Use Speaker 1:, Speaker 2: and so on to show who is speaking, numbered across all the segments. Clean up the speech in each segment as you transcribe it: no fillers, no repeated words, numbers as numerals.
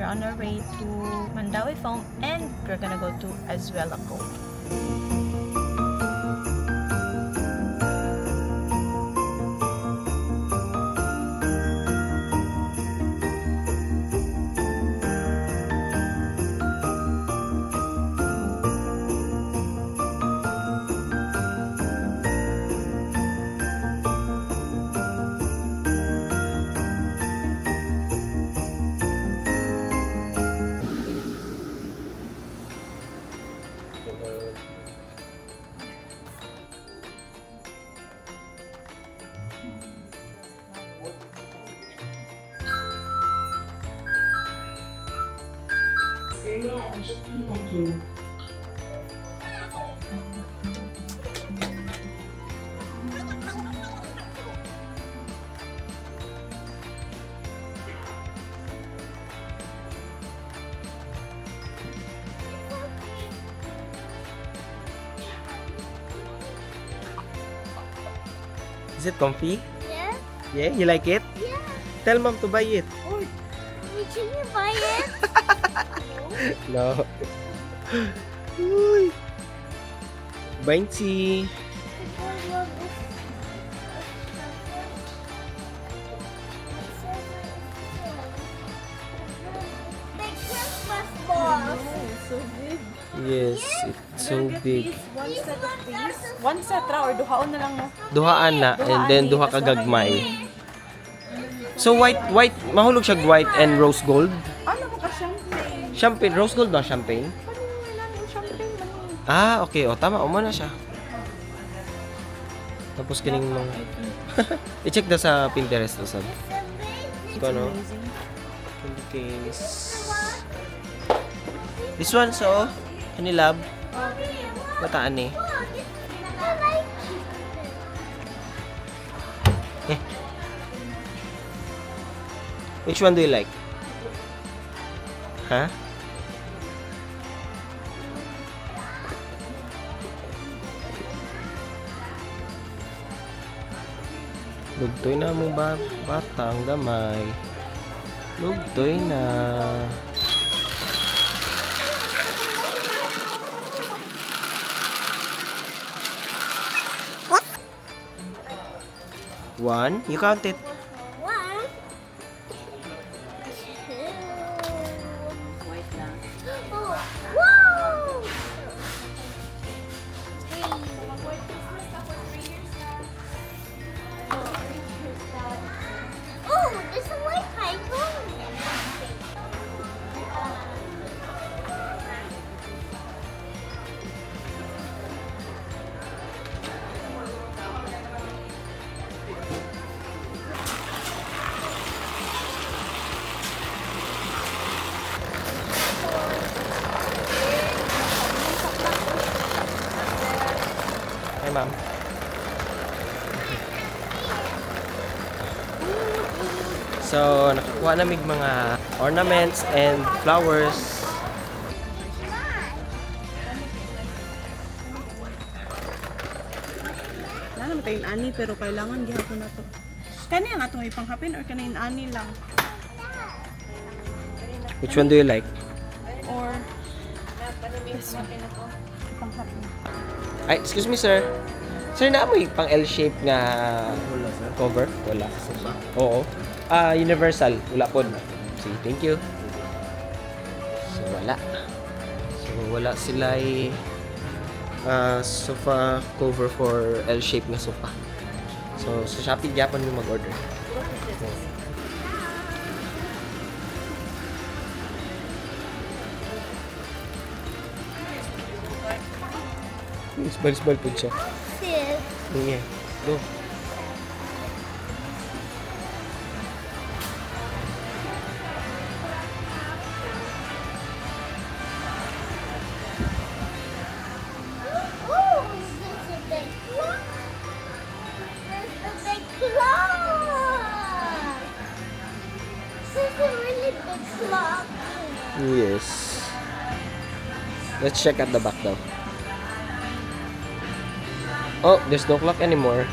Speaker 1: we're on our way to Mandawi Foam and we're gonna go to Azuela Cove.
Speaker 2: Thank you.
Speaker 3: Is it comfy?
Speaker 2: Yeah?
Speaker 3: Yeah, you like it?
Speaker 2: Yeah.
Speaker 3: Tell mom to buy it.
Speaker 2: Can you buy it?
Speaker 3: No. Uy. Bouncy.
Speaker 2: Big Christmas balls.
Speaker 1: So big.
Speaker 3: Yes, it's so big.
Speaker 1: One set of these. One set ra or duhaon na lang mo.
Speaker 3: Duhaan na and then duha ka gagmay. So white mahulog siya white and rose gold.
Speaker 1: Ano mo ka champagne?
Speaker 3: Champagne, rose gold na champagne.
Speaker 1: Champagne man.
Speaker 3: Ah, okay. O tama, umana siya. Tapos kining mong i-check na sa Pinterest to sab. Ito no. Candy case. This one so ani lab. Bataan ni. Eh. Which one do you like? Huh? Lugtoy na mo ba batang gamay. Lugtoy na. One, you count it.
Speaker 2: 1, 2.
Speaker 1: White lang.
Speaker 2: Oh, wow! 3. Oh, there's a white pineapple.
Speaker 3: Hi, ma'am. So, nakakuha namig mga ornaments and flowers.
Speaker 1: Wala naman tayong ani pero kailangan gihapon na to. Kani ang atong ipanghapin or kanin ani lang?
Speaker 3: Which one do you like?
Speaker 1: Or this one. Ipanghapin.
Speaker 3: Ay, excuse me, sir. Sir, naamoy pang L-shape nga cover? Wala. Oo. Universal. Wala po. Sige, thank you. So, wala. So, wala sila sofa cover for L-shape na sofa. So, sa Shopee, Japan yung mag-order. Isbal-isbal po siya.
Speaker 2: Sis.
Speaker 3: Sige. Go.
Speaker 2: Oh, there's a big clock. There's a big clock. This is a really big clock.
Speaker 3: Yes. Let's check at the back daw. Oh, there's no clock anymore.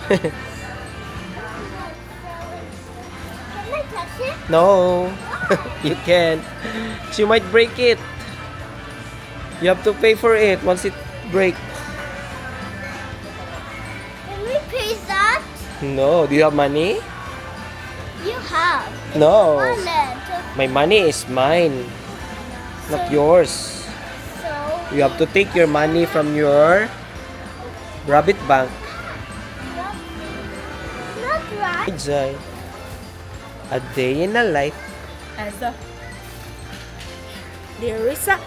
Speaker 2: Can I touch it?
Speaker 3: No.
Speaker 2: Oh,
Speaker 3: You can't. You might break it. You have to pay for it once it breaks.
Speaker 2: Can we pay that?
Speaker 3: No. Do you have money?
Speaker 2: You have.
Speaker 3: No.
Speaker 2: Wallet.
Speaker 3: My money is mine, not yours.
Speaker 2: So
Speaker 3: You have to take your money from your Rabbit Bank.
Speaker 2: not right.
Speaker 3: Enjoy a day in a life.
Speaker 1: As a Larissa.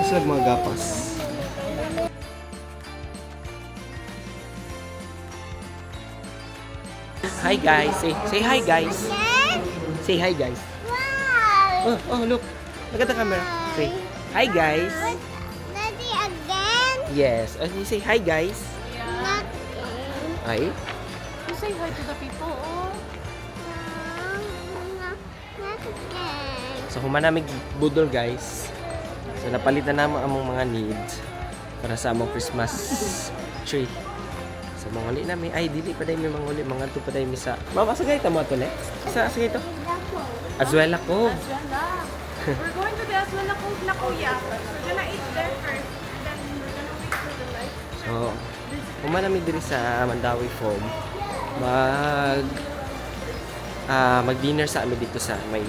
Speaker 3: Sila mga gapas. Hi guys. Say hi guys.
Speaker 2: Again?
Speaker 3: Say hi guys.
Speaker 2: Wow.
Speaker 3: Oh, look. Look at the camera. Say hi guys.
Speaker 2: Daddy again?
Speaker 3: Yes. You say hi guys.
Speaker 2: Not again.
Speaker 3: Hi.
Speaker 1: You say hi to the people. Oh.
Speaker 2: Not again.
Speaker 3: So human namin budol guys. So napalitan naman among mga needs para sa among Christmas tree. So manguli namin. Ay dili pa dai mi manguli, mga to pa dai mi sa. Mama sagay ta mo ato next. Sa sige to. Azuela ko.
Speaker 1: Aswela. We're going to the Aswela Cove na kuya. We're gonna eat there first. Then we're gonna wait for the light.
Speaker 3: So human namin diri sa Mandawi Foam. Mag-dinner sa amin dito sa may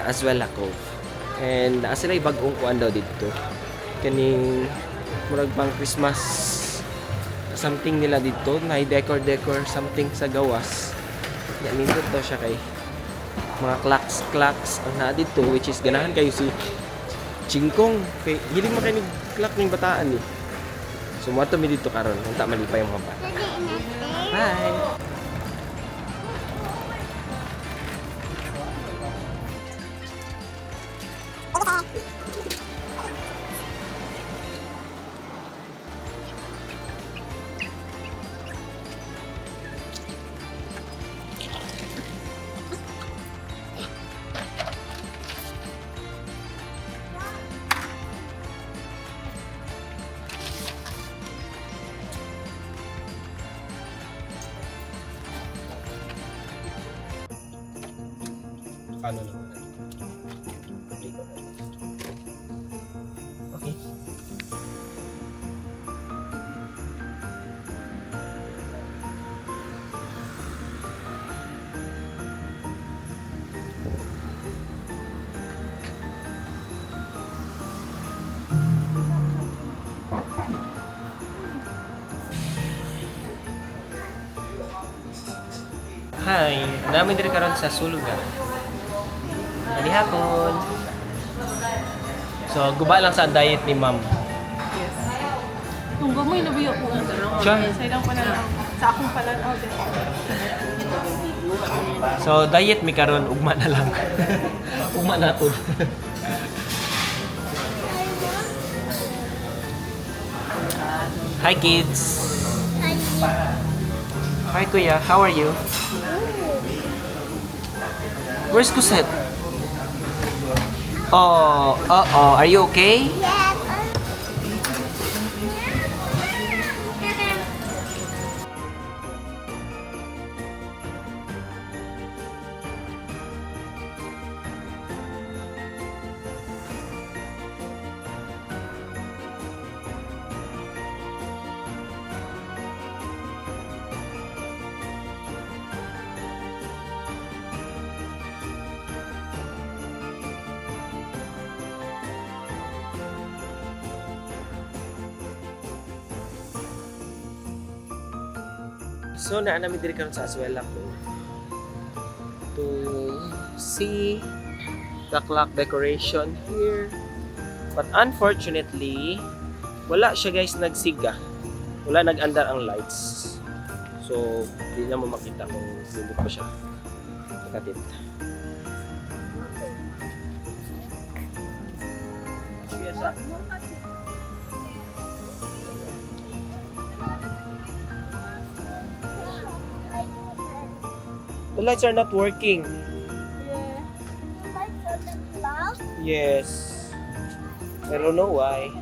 Speaker 3: Azuela Cove. And sila bag-ong kuan daw dito. Kaning murag pang Christmas something nila dito, na decor something sa gawas. Yan nindot daw siya kay mga clocks ang naa dito, which is ganahan kayo si Chingkong. Kay hiling mo kay clock ning bataan ni. So mo ato mi dito karon, unta malipay yung mga bata.
Speaker 2: Daddy, in a
Speaker 3: Bye. Paano naman? Okay. Hi, namin diri karon sa Sulugan. Mali hapon. So, guba lang sa diet ni ma'am.
Speaker 1: Yes. Kung gamoy na biyo ko ang sarong.
Speaker 3: Siya.
Speaker 1: Sa ilang pananaw. Sa akong pananaw.
Speaker 3: So, diet mi karon ugma na lang. Ugma na to. Hi kids. Hi kuya, how are you? Where's Kuset? Oh, are you okay?
Speaker 2: Yes.
Speaker 3: So, naanami diri karon sa Azuela ko to see the clock decoration here. But unfortunately, wala siya guys nagsiga. wala nag-andar ang lights. So, hindi na mo makita kung hindi ko siya nakatint. Yes, ah. The lights are not working.
Speaker 2: Yeah. Lights on the cloud.
Speaker 3: Yes. I don't know why.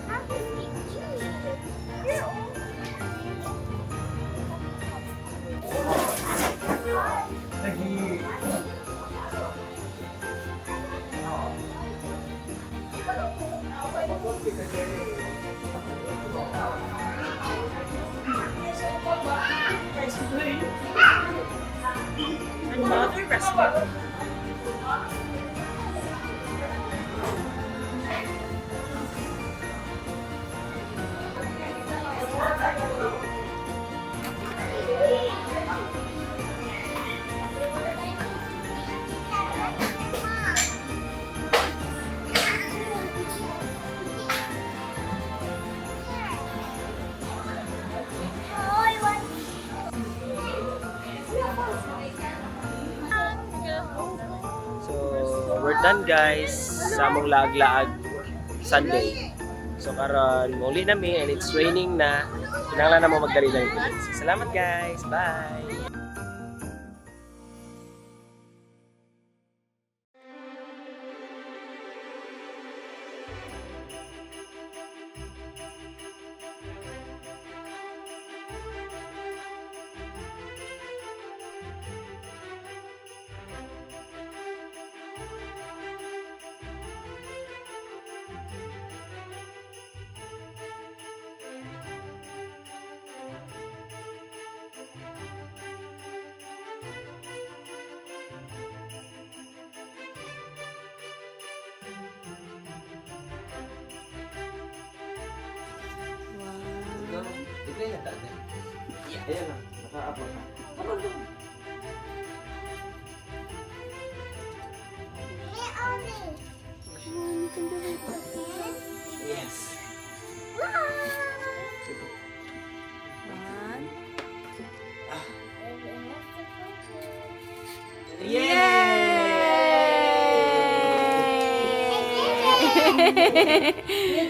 Speaker 2: How can we eat? You're old.
Speaker 1: Another recipe.
Speaker 2: Oh, I want.
Speaker 3: So, we're done guys sa among laag-laag Sunday. So, karon muli nami and it's raining na. Kinahanglan na mo magdali-dali. Salamat guys. Bye. Ayan na, naka-upload na.
Speaker 2: Me only. Come on, you can do it.
Speaker 3: Yes.
Speaker 1: You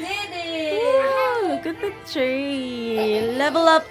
Speaker 1: did it! Wow, look at the tree. Level up